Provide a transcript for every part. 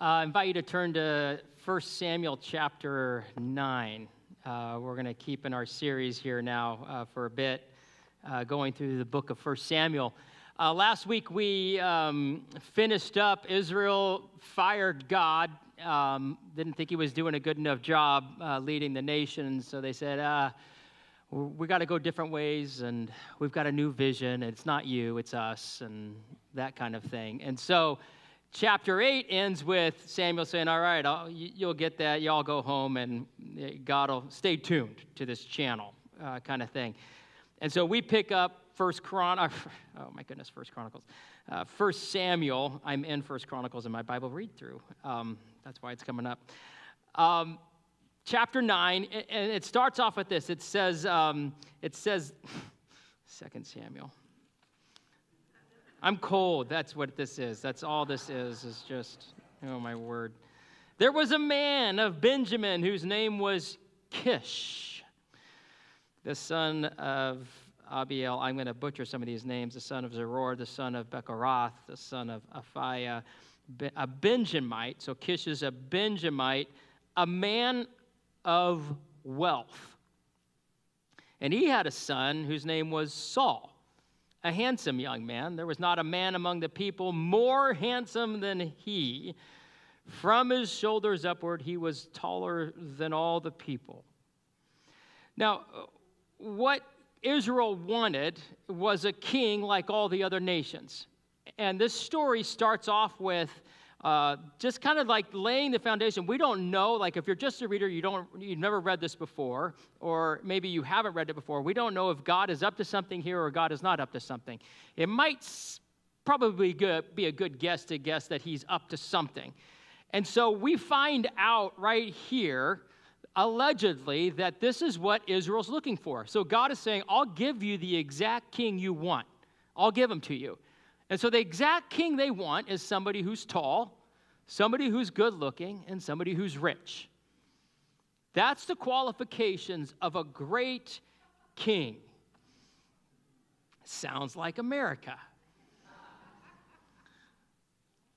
I invite you to turn to 1 Samuel chapter 9. We're going to keep in our series here now for a bit, going through the book of 1 Samuel. Last week we finished up. Israel fired God, didn't think he was doing a good enough job leading the nation, so they said, we got to go different ways, and we've got a new vision. It's not you, it's us, and that kind of thing. And so Chapter 8 ends with Samuel saying, all right, you'll get that. Y'all go home, and God will stay tuned to this channel kind of thing. And so we pick up 1 Samuel. I'm in 1 Chronicles in my Bible read-through. That's why it's coming up. Chapter 9, and it starts off with this. It says 2 Samuel. I'm cold. That's what this is. That's all this is just, oh my word. There was a man of Benjamin whose name was Kish, the son of Abiel. I'm going to butcher some of these names. The son of Zeror, the son of Bechorath, the son of Aphiah, a Benjamite. So Kish is a Benjamite, a man of wealth. And he had a son whose name was Saul, a handsome young man. There was not a man among the people more handsome than he. From his shoulders upward, he was taller than all the people. Now, what Israel wanted was a king like all the other nations. And this story starts off with just kind of like laying the foundation. We don't know, like if you're just a reader, you've never read this before, or maybe you haven't read it before. We don't know if God is up to something here or God is not up to something. It might probably be a good guess to guess that he's up to something. And so we find out right here, allegedly, that this is what Israel's looking for. So God is saying, I'll give you the exact king you want. I'll give him to you. And so the exact king they want is somebody who's tall, somebody who's good looking, and somebody who's rich. That's the qualifications of a great king. Sounds like America.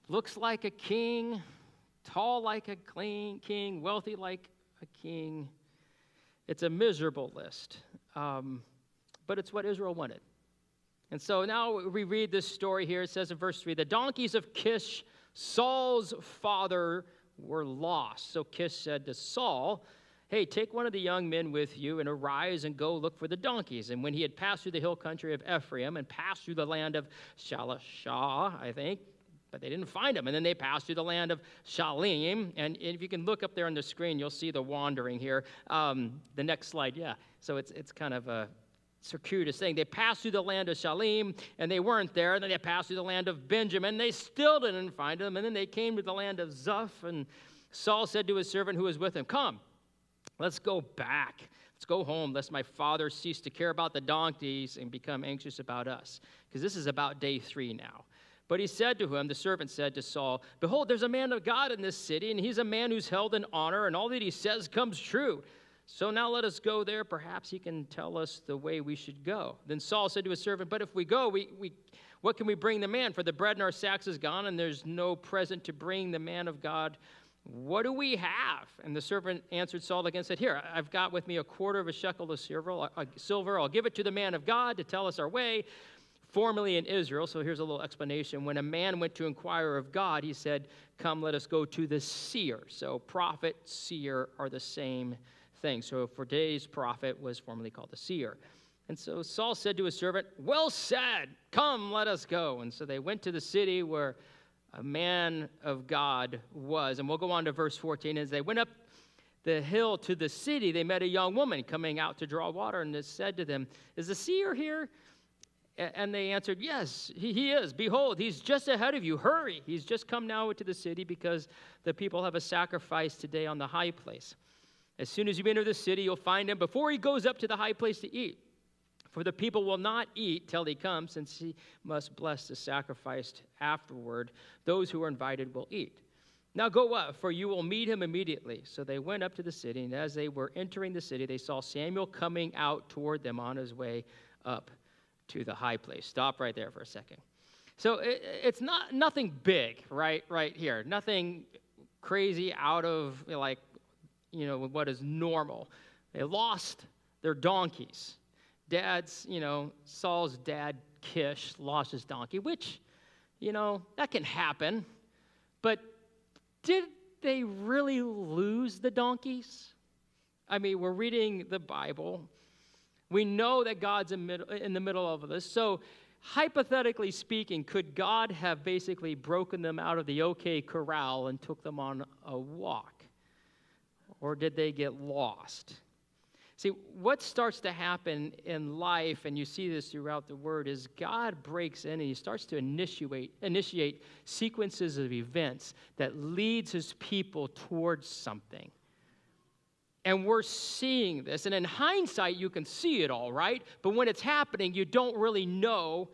Looks like a king, tall like a king, wealthy like a king. It's a miserable list, but it's what Israel wanted. And so now we read this story here. It says in verse 3, the donkeys of Kish, Saul's father, were lost. So Kish said to Saul, hey, take one of the young men with you and arise and go look for the donkeys. And when he had passed through the hill country of Ephraim and passed through the land of Shalishah, I think, but they didn't find him. And then they passed through the land of Shalim. And if you can look up there on the screen, you'll see the wandering here. The next slide, yeah. So it's kind of a circuitous thing. They passed through the land of Shalim, and they weren't there. And then they passed through the land of Benjamin. They still didn't find him. And then they came to the land of Zuph, and Saul said to his servant who was with him, come, let's go back. Let's go home, lest my father cease to care about the donkeys and become anxious about us. Because this is about day 3 now. But he said to him, the servant said to Saul, behold, there's a man of God in this city, and he's a man who's held in honor, and all that he says comes true. So now let us go there. Perhaps he can tell us the way we should go. Then Saul said to his servant, but if we go, what can we bring the man? For the bread in our sacks is gone, and there's no present to bring the man of God. What do we have? And the servant answered Saul again and said, here, I've got with me a quarter of a shekel of silver. I'll give it to the man of God to tell us our way. Formerly in Israel, so here's a little explanation. When a man went to inquire of God, he said, come, let us go to the seer. So prophet, seer are the same thing. So for today's prophet was formerly called the seer. And so Saul said to his servant, well said, come, let us go. And so they went to the city where a man of God was. And we'll go on to verse 14. As they went up the hill to the city, they met a young woman coming out to draw water. And it said to them, is the seer here? And they answered, yes, he is. Behold, he's just ahead of you. Hurry. He's just come now into the city because the people have a sacrifice today on the high place. As soon as you enter the city, you'll find him before he goes up to the high place to eat. For the people will not eat till he comes, since he must bless the sacrifice afterward. Those who are invited will eat. Now go up, for you will meet him immediately. So they went up to the city, and as they were entering the city, they saw Samuel coming out toward them on his way up to the high place. Stop right there for a second. So it's nothing big right here. Nothing crazy out of what is normal. They lost their donkeys. Saul's dad, Kish, lost his donkey, which, that can happen. But did they really lose the donkeys? I mean, we're reading the Bible. We know that God's in the middle of this. So hypothetically speaking, could God have basically broken them out of the OK Corral and took them on a walk? Or did they get lost? See, what starts to happen in life, and you see this throughout the Word, is God breaks in and he starts to initiate sequences of events that leads his people towards something. And we're seeing this. And in hindsight, you can see it all, right? But when it's happening, you don't really know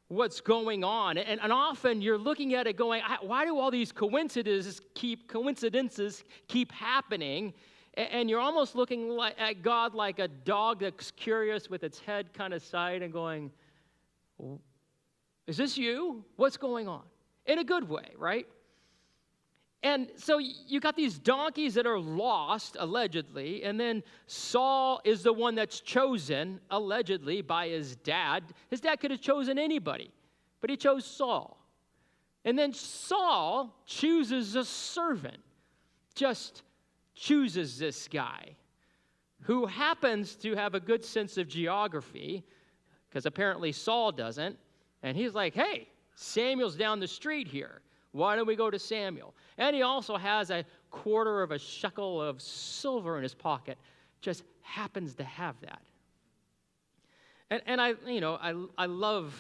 what's going on. And often you're looking at it going, why do all these coincidences keep happening? And you're almost looking at God like a dog that's curious with its head kind of side and going, is this you? What's going on? In a good way, right? And so you got these donkeys that are lost, allegedly, and then Saul is the one that's chosen, allegedly, by his dad. His dad could have chosen anybody, but he chose Saul. And then Saul chooses a servant, just chooses this guy who happens to have a good sense of geography, because apparently Saul doesn't. And he's like, hey, Samuel's down the street here. Why don't we go to Samuel? And he also has a quarter of a shekel of silver in his pocket. Just happens to have that. And I love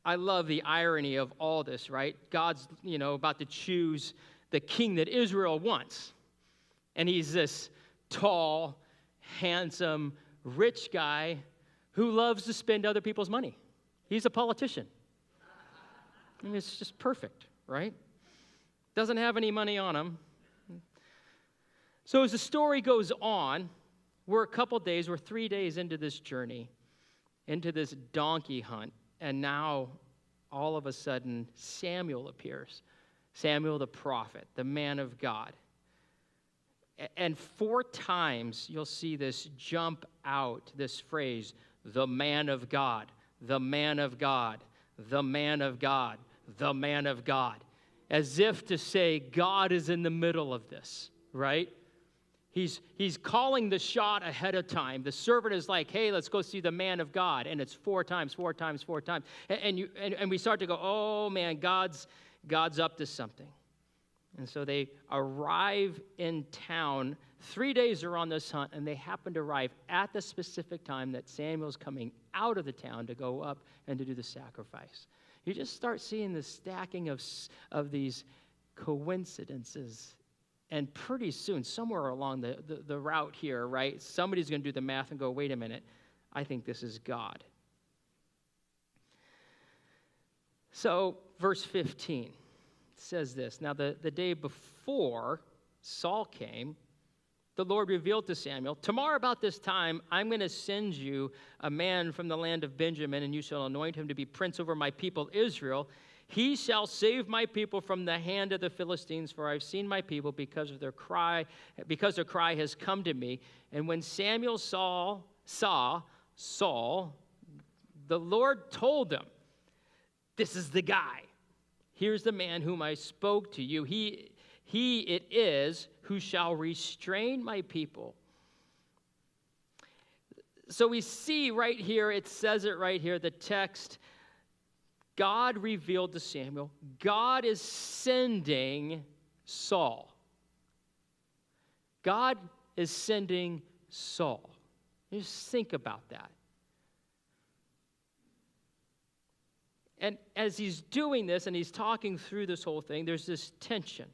the irony of all this, right? God's, about to choose the king that Israel wants. And he's this tall, handsome, rich guy who loves to spend other people's money. He's a politician. I mean, it's just perfect, right? Doesn't have any money on him. So as the story goes on, we're 3 days into this journey, into this donkey hunt, and now all of a sudden Samuel appears. Samuel the prophet, the man of God. And 4 times you'll see this jump out, this phrase, the man of God, the man of God, the man of God, the man of God, as if to say God is in the middle of this, right? He's calling the shot ahead of time. The servant is like, hey, let's go see the man of God. And it's 4 times, 4 times, 4 times. And we start to go, oh, man, God's up to something. And so they arrive in town. 3 days are on this hunt, and they happen to arrive at the specific time that Samuel's coming out of the town to go up and to do the sacrifice. You just start seeing the stacking of these coincidences. And pretty soon, somewhere along the route here, right, somebody's going to do the math and go, wait a minute, I think this is God. So, verse 15 says this. Now, the day before Saul came, the Lord revealed to Samuel, tomorrow about this time, I'm going to send you a man from the land of Benjamin, and you shall anoint him to be prince over my people Israel. He shall save my people from the hand of the Philistines, for I've seen my people because their cry has come to me. And when Samuel saw Saul, the Lord told him, this is the guy. Here's the man whom I spoke to you. He it is who shall restrain my people. So we see right here, it says it right here, the text, God revealed to Samuel, God is sending Saul. God is sending Saul. Just think about that. And as he's doing this and he's talking through this whole thing, there's this tension.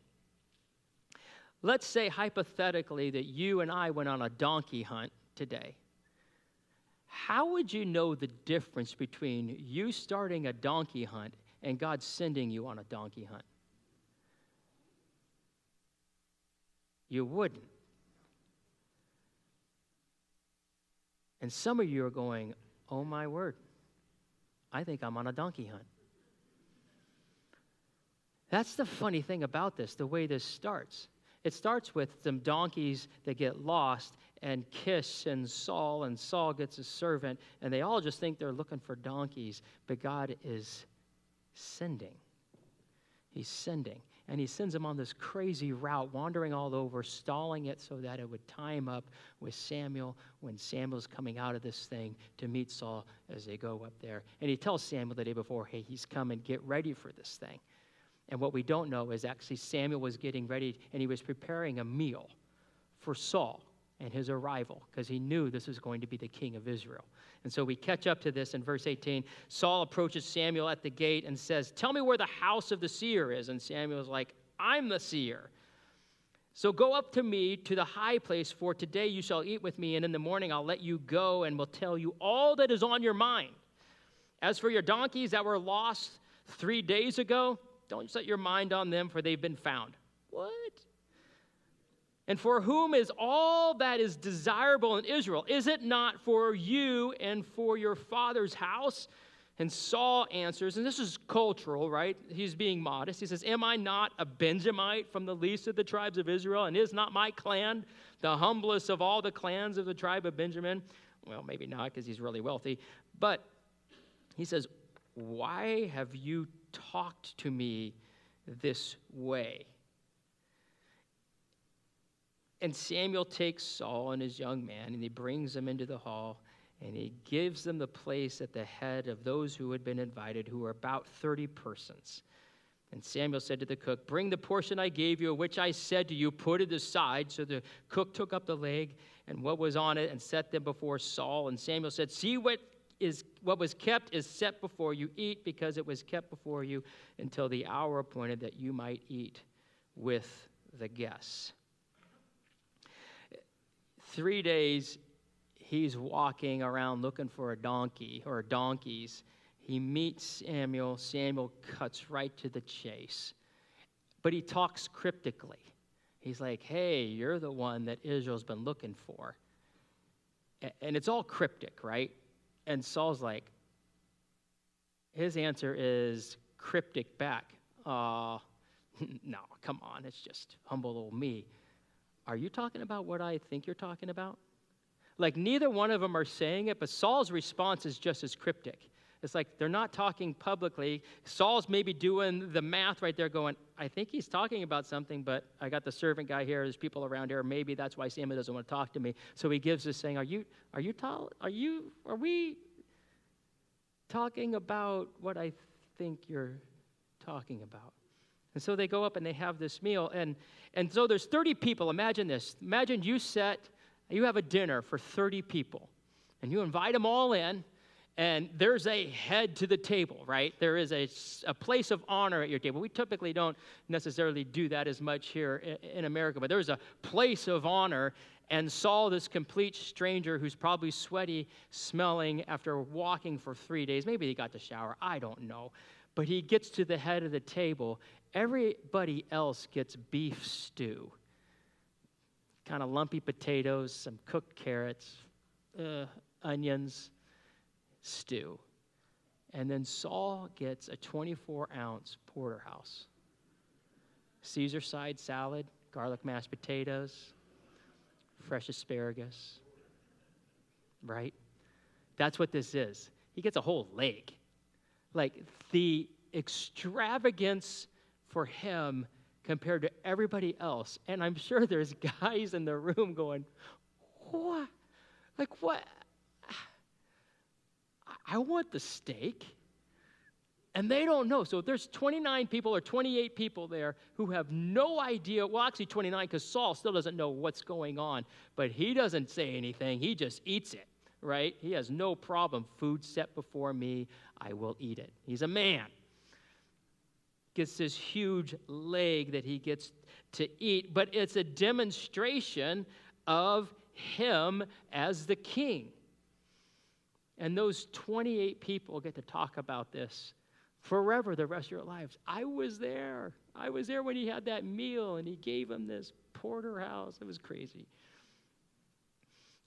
Let's say hypothetically that you and I went on a donkey hunt today. How would you know the difference between you starting a donkey hunt and God sending you on a donkey hunt? You wouldn't. And some of you are going, oh my word, I think I'm on a donkey hunt. That's the funny thing about this, the way this starts. It starts with some donkeys that get lost, and Kish and Saul gets a servant, and they all just think they're looking for donkeys, but God is sending. He's sending. And he sends them on this crazy route, wandering all over, stalling it so that it would tie him up with Samuel when Samuel's coming out of this thing to meet Saul as they go up there. And he tells Samuel the day before, hey, he's coming, get ready for this thing. And what we don't know is actually Samuel was getting ready, and he was preparing a meal for Saul and his arrival, because he knew this was going to be the king of Israel. And so we catch up to this in verse 18. Saul approaches Samuel at the gate and says, tell me where the house of the seer is. And Samuel's like, I'm the seer. So go up to me to the high place, for today you shall eat with me, and in the morning I'll let you go and will tell you all that is on your mind. As for your donkeys that were lost 3 days ago, don't set your mind on them, for they've been found. What? And for whom is all that is desirable in Israel? Is it not for you and for your father's house? And Saul answers, and this is cultural, right? He's being modest. He says, am I not a Benjamite from the least of the tribes of Israel? And is not my clan the humblest of all the clans of the tribe of Benjamin? Well, maybe not, because he's really wealthy. But he says, why have you talked to me this way? And Samuel takes Saul and his young man, and he brings them into the hall, and he gives them the place at the head of those who had been invited, who were about 30 persons. And Samuel said to the cook, bring the portion I gave you, which I said to you, put it aside. So the cook took up the leg and what was on it and set them before Saul. And Samuel said, see, what was kept is set before you. Eat, because it was kept before you until the hour appointed that you might eat with the guests. 3 days, he's walking around looking for a donkey or donkeys. He meets Samuel. Samuel cuts right to the chase. But he talks cryptically. He's like, hey, you're the one that Israel's been looking for. And it's all cryptic, right? And Saul's like, his answer is cryptic back. No, come on, it's just humble old me. Are you talking about what I think you're talking about? Like, neither one of them are saying it, but Saul's response is just as cryptic. It's like they're not talking publicly. Saul's maybe doing the math right there going, I think he's talking about something, but I got the servant guy here. There's people around here. Maybe that's why Samuel doesn't want to talk to me. So he gives this saying, are we talking about what I think you're talking about? And so they go up and they have this meal. And so there's 30 people. Imagine this. Imagine you have a dinner for 30 people. And you invite them all in. And there's a head to the table, right? There is a place of honor at your table. We typically don't necessarily do that as much here in America. But there's a place of honor. And Saul, this complete stranger who's probably sweaty, smelling after walking for 3 days. Maybe he got to shower. I don't know. But he gets to the head of the table. Everybody else gets beef stew. Kind of lumpy potatoes, some cooked carrots, onions, stew. And then Saul gets a 24-ounce porterhouse. Caesar side salad, garlic mashed potatoes, fresh asparagus. Right? That's what this is. He gets a whole leg. Like, the extravagance for him compared to everybody else. And I'm sure there's guys in the room going, what? Like, what? I want the steak. And they don't know. So there's 29 people or 28 people there who have no idea. Well, actually 29, because Saul still doesn't know what's going on. But he doesn't say anything. He just eats it, right? He has no problem. Food set before me, I will eat it. He's a man. Gets this huge leg that he gets to eat. But it's a demonstration of him as the king. And those 28 people get to talk about this forever, the rest of your lives. I was there. I was there when he had that meal, and he gave him this porterhouse. It was crazy.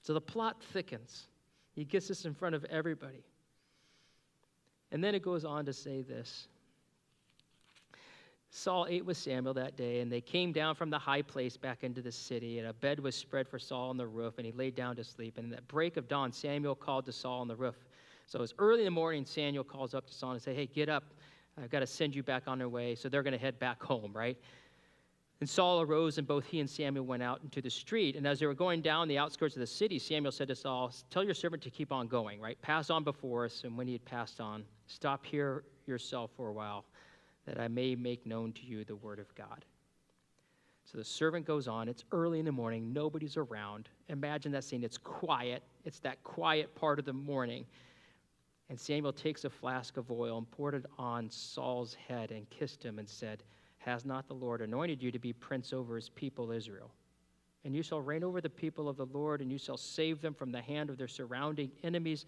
So the plot thickens. He gets this in front of everybody. And then it goes on to say this. Saul ate with Samuel that day, and they came down from the high place back into the city, and a bed was spread for Saul on the roof, and he laid down to sleep. And at break of dawn, Samuel called to Saul on the roof. So it was early in the morning, Samuel calls up to Saul and says, hey, get up. I've got to send you back on their way. So they're going to head back home, right? And Saul arose, and both he and Samuel went out into the street. And as they were going down the outskirts of the city, Samuel said to Saul, tell your servant to keep on going, right? Pass on before us. And when he had passed on, stop here yourself for a while, that I may make known to you the word of God. So the servant goes on. It's early in the morning. Nobody's around. Imagine that scene. It's quiet. It's that quiet part of the morning. And Samuel takes a flask of oil and poured it on Saul's head and kissed him and said, has not the Lord anointed you to be prince over his people Israel? And you shall reign over the people of the Lord, and you shall save them from the hand of their surrounding enemies.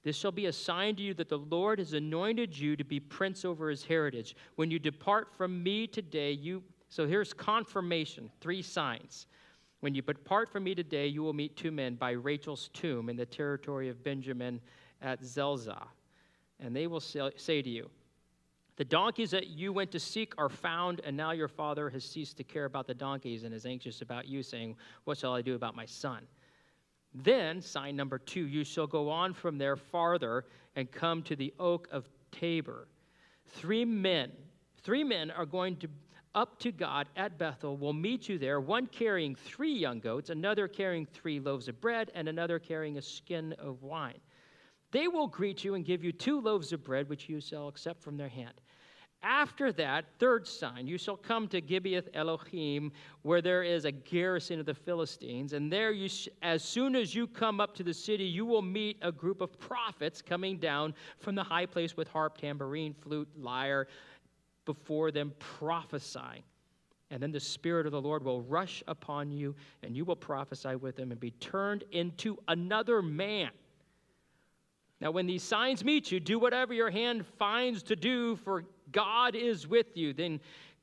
This shall be a sign to you that the Lord has anointed you to be prince over his heritage. When you depart from me today, so here's confirmation, 3 signs. When you depart from me today, you will meet 2 men by Rachel's tomb in the territory of Benjamin at Zelzah. And they will say to you, the donkeys that you went to seek are found, and now your father has ceased to care about the donkeys and is anxious about you, saying, what shall I do about my son? Then, sign number 2, you shall go on from there farther and come to the oak of Tabor. 3 men are going up to God at Bethel, will meet you there, one carrying 3 young goats, another carrying 3 loaves of bread, and another carrying a skin of wine. They will greet you and give you 2 loaves of bread, which you shall accept from their hand. After that, 3rd sign, you shall come to Gibeath Elohim, where there is a garrison of the Philistines. And there, as soon as you come up to the city, you will meet a group of prophets coming down from the high place with harp, tambourine, flute, lyre, before them prophesying. And then the Spirit of the Lord will rush upon you, and you will prophesy with them and be turned into another man. Now, when these signs meet you, do whatever your hand finds to do, for God is with you. Then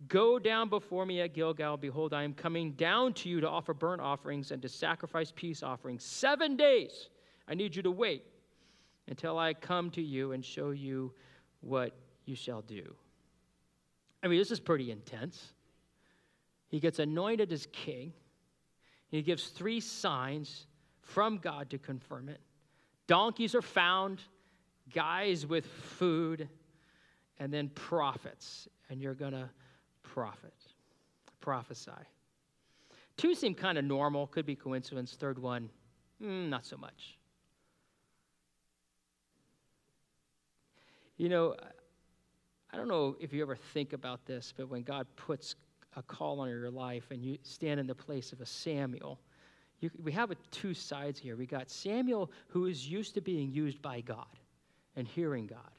go down before me at Gilgal. Behold, I am coming down to you to offer burnt offerings and to sacrifice peace offerings. 7 days I need you to wait until I come to you and show you what you shall do. I mean, this is pretty intense. He gets anointed as king. He gives 3 signs from God to confirm it. Donkeys are found, guys with food, and then prophets. And you're going to prophesy. 2 seem kind of normal, could be coincidence. 3rd one, not so much. You know, I don't know if you ever think about this, but when God puts a call on your life and you stand in the place of a Samuel, we have 2 sides here. We got Samuel, who is used to being used by God and hearing God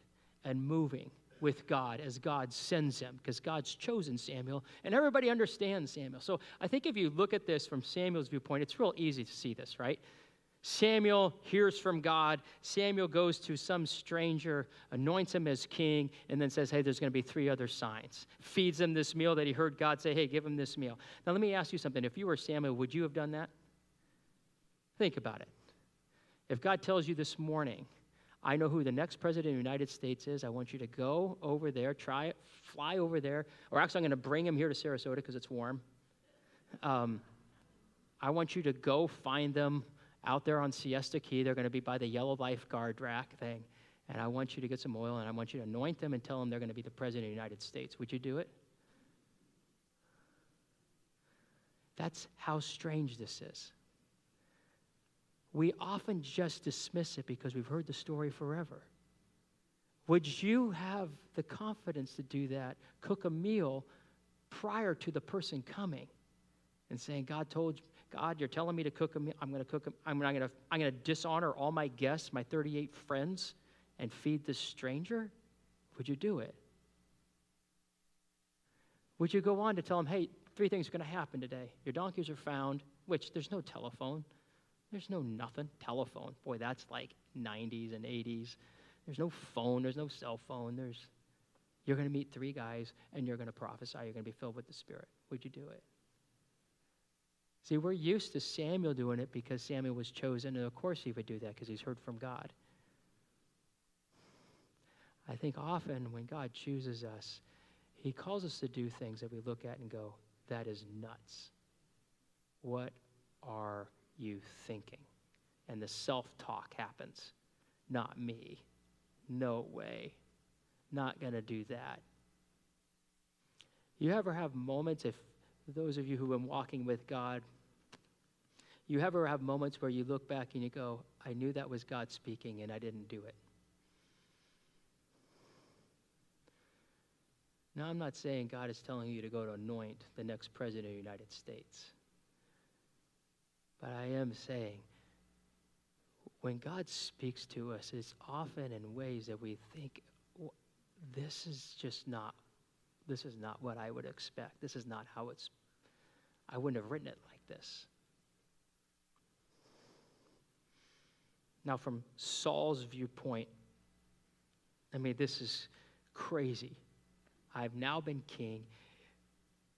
and moving with God as God sends him, because God's chosen Samuel, and everybody understands Samuel. So I think if you look at this from Samuel's viewpoint, it's real easy to see this, right? Samuel hears from God. Samuel goes to some stranger, anoints him as king, and then says, hey, there's going to be 3 other signs. Feeds him this meal that he heard God say, hey, give him this meal. Now, let me ask you something. If you were Samuel, would you have done that? Think about it. If God tells you this morning, I know who the next president of the United States is, I want you to go over there, try it, fly over there, or actually I'm going to bring him here to Sarasota because it's warm. I want you to go find them out there on Siesta Key. They're going to be by the yellow lifeguard rack thing, and I want you to get some oil, and I want you to anoint them and tell them they're going to be the president of the United States. Would you do it? That's how strange this is. We often just dismiss it because we've heard the story forever. Would you have the confidence to do that, cook a meal prior to the person coming and saying, God, you're telling me to cook a meal. I'm going to cook. I'm going to dishonor all my guests, my 38 friends, and feed this stranger? Would you do it? Would you go on to tell them, hey, 3 things are going to happen today. Your donkeys are found, which there's no telephone. There's no nothing. Telephone. Boy, that's like 90s and 80s. There's no phone. There's no cell phone. You're going to meet 3 guys, and you're going to prophesy. You're going to be filled with the Spirit. Would you do it? See, we're used to Samuel doing it because Samuel was chosen, and of course he would do that because he's heard from God. I think often when God chooses us, He calls us to do things that we look at and go, that is nuts. What are you thinking? And the self-talk happens. Not me. No way. Not going to do that. You ever have moments, if those of you who have been walking with God, you ever have moments where you look back and you go, I knew that was God speaking and I didn't do it. Now, I'm not saying God is telling you to go to anoint the next president of the United States. But I am saying, when God speaks to us, it's often in ways that we think, this is not what I would expect. This is not how I wouldn't have written it like this. Now, from Saul's viewpoint, I mean, this is crazy. I've now been king,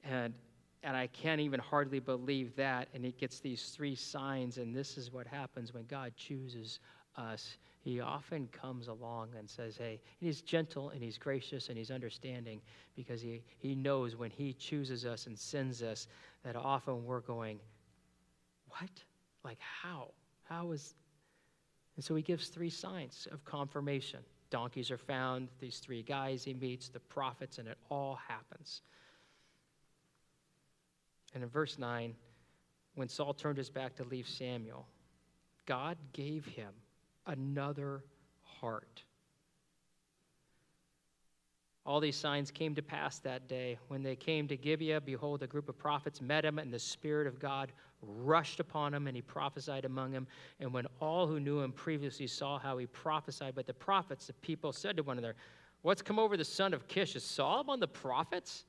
and I can't even hardly believe that. And it gets these three signs, and this is what happens when God chooses us. He often comes along and says, hey, he's gentle and he's gracious and he's understanding, because he knows when he chooses us and sends us that often we're going, what? Like how? How is... And so he gives three signs of confirmation. Donkeys are found, these three guys he meets, the prophets, and it all happens. And in verse 9, when Saul turned his back to leave Samuel, God gave him another heart. All these signs came to pass that day. When they came to Gibeah, behold, a group of prophets met him, and the Spirit of God rushed upon him, and he prophesied among them. And when all who knew him previously saw how he prophesied, but the prophets, the people said to one another, what's come over the son of Kish? Is Saul among the prophets?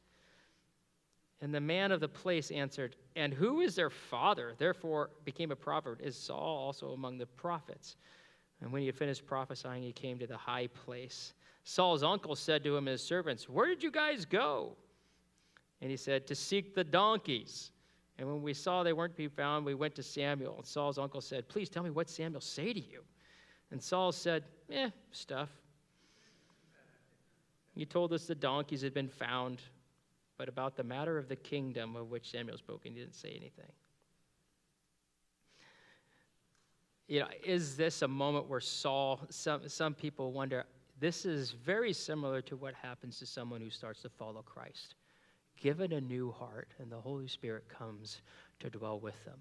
And the man of the place answered, and who is their father? Therefore became a proverb, is Saul also among the prophets? And when he had finished prophesying, he came to the high place. Saul's uncle said to him and his servants, where did you guys go? And he said, to seek the donkeys. And when we saw they weren't to be found, we went to Samuel. And Saul's uncle said, please tell me what Samuel say to you. And Saul said, stuff. He told us the donkeys had been found, but about the matter of the kingdom of which Samuel spoke, he didn't say anything. You know, is this a moment where Saul, some people wonder, this is very similar to what happens to someone who starts to follow Christ. Given a new heart, and the Holy Spirit comes to dwell with them.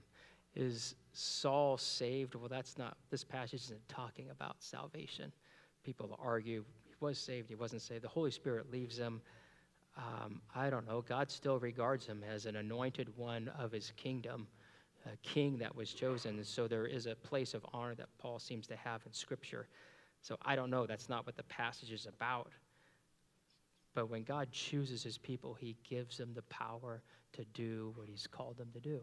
Is Saul saved? Well, that's not, this passage isn't talking about salvation. People argue, he was saved, he wasn't saved. The Holy Spirit leaves him. I don't know, God still regards him as an anointed one of his kingdom, a king that was chosen. And so there is a place of honor that Paul seems to have in Scripture. So I don't know, that's not what the passage is about. But when God chooses his people, he gives them the power to do what he's called them to do.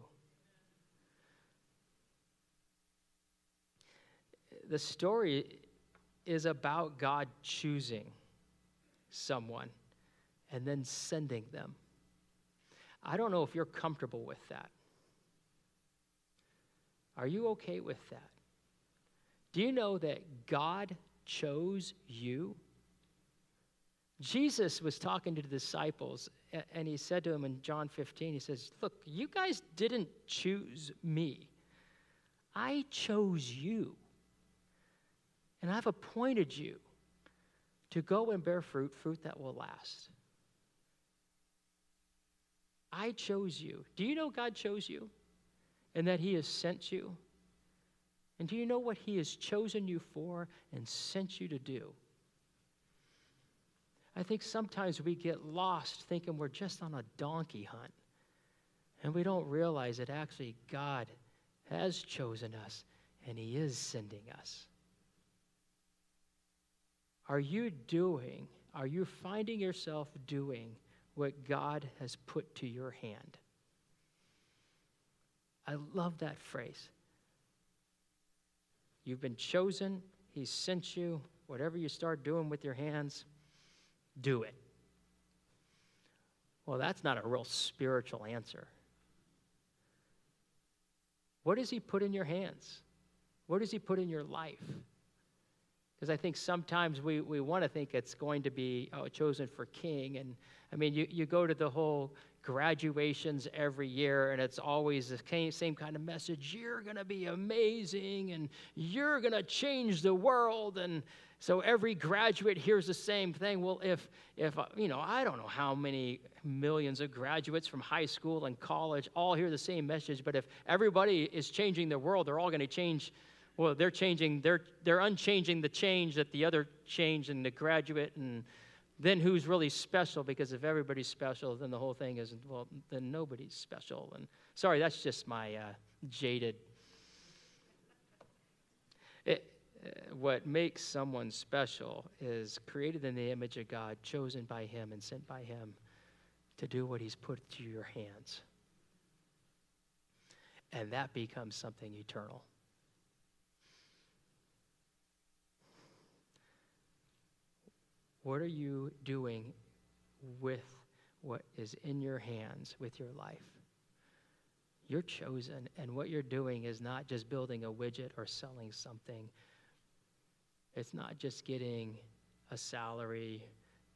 The story is about God choosing someone and then sending them. I don't know if you're comfortable with that. Are you okay with that? Do you know that God chose you? Jesus was talking to the disciples, and he said to them in John 15, he says, look, you guys didn't choose me. I chose you. And I've appointed you to go and bear fruit that will last. I chose you. Do you know God chose you? And that he has sent you? And do you know what he has chosen you for and sent you to do? I think sometimes we get lost thinking we're just on a donkey hunt. And we don't realize that actually God has chosen us and he is sending us. Are you finding yourself doing what God has put to your hand? I love that phrase. You've been chosen, he sent you. Whatever you start doing with your hands, do it. Well, that's not a real spiritual answer. What does he put in your hands? What does he put in your life? Because I think sometimes we want to think it's going to be chosen for king. And I mean, you go to the whole graduations every year, and it's always the same kind of message. You're going to be amazing, and you're going to change the world. And so every graduate hears the same thing. Well, if I don't know how many millions of graduates from high school and college all hear the same message, but if everybody is changing the world, they're all going to change. Well, they're unchanging the change that the other changed in the graduate, and then who's really special? Because if everybody's special, then the whole thing isn't, well, then nobody's special. And sorry, that's just my jaded. What makes someone special is created in the image of God, chosen by him and sent by him to do what he's put to your hands. And that becomes something eternal. What are you doing with what is in your hands, with your life? You're chosen, and what you're doing is not just building a widget or selling something. It's not just getting a salary,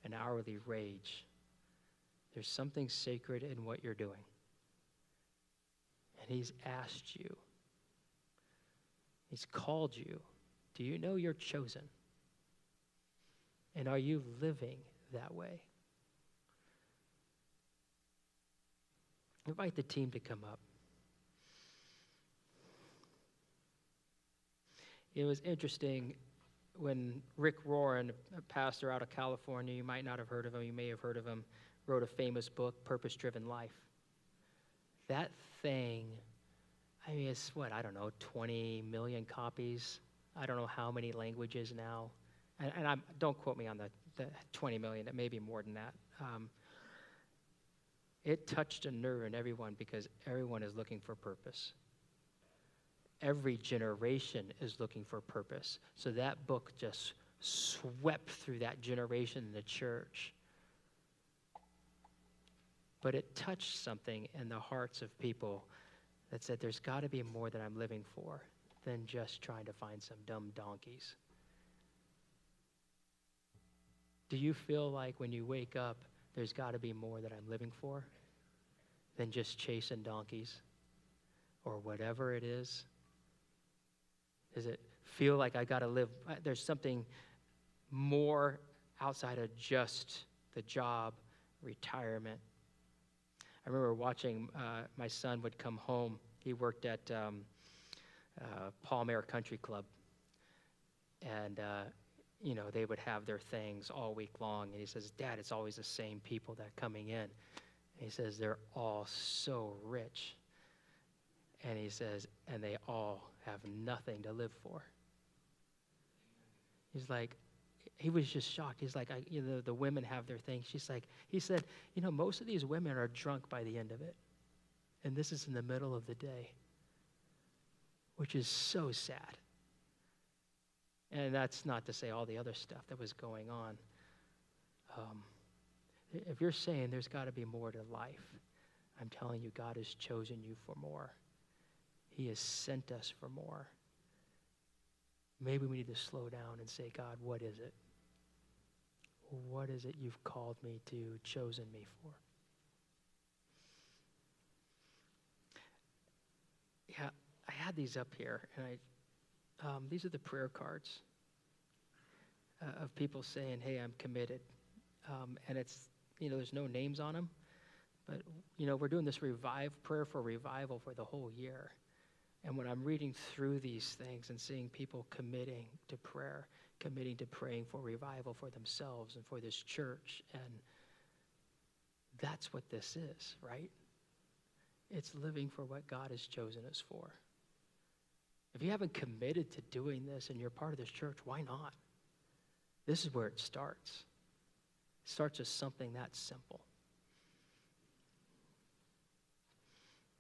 an hourly wage. There's something sacred in what you're doing. And he's asked you. He's called you. Do you know you're chosen? And are you living that way? Invite the team to come up. It was interesting when Rick Warren, a pastor out of California, you might not have heard of him, you may have heard of him, wrote a famous book, Purpose-Driven Life. That thing, I mean, it's 20 million copies. I don't know how many languages now. And don't quote me on the 20 million, it may be more than that. It touched a nerve in everyone because everyone is looking for purpose. Every generation is looking for purpose. So that book just swept through that generation in the church. But it touched something in the hearts of people that said, there's got to be more that I'm living for than just trying to find some dumb donkeys. Do you feel like when you wake up, there's got to be more that I'm living for than just chasing donkeys or whatever it is? Does it feel like I got to live? There's something more outside of just the job, retirement. I remember watching my son would come home. He worked at Palm Air Country Club. And they would have their things all week long. And he says, Dad, it's always the same people that are coming in. And he says, they're all so rich. And he says, and they all have nothing to live for. He's like, he was just shocked. He's like, the women have their things. He said, most of these women are drunk by the end of it. And this is in the middle of the day, which is so sad. And that's not to say all the other stuff that was going on. If you're saying there's got to be more to life, I'm telling you, God has chosen you for more. He has sent us for more. Maybe we need to slow down and say, God, what is it? What is it you've called me to, chosen me for? Yeah, I had these up here, and these are the prayer cards of people saying, hey, I'm committed. And it's, there's no names on them, but, we're doing this prayer for revival for the whole year. And when I'm reading through these things and seeing people committing to prayer, committing to praying for revival for themselves and for this church, and that's what this is, right? It's living for what God has chosen us for. If you haven't committed to doing this and you're part of this church, why not? This is where it starts. It starts as something that simple.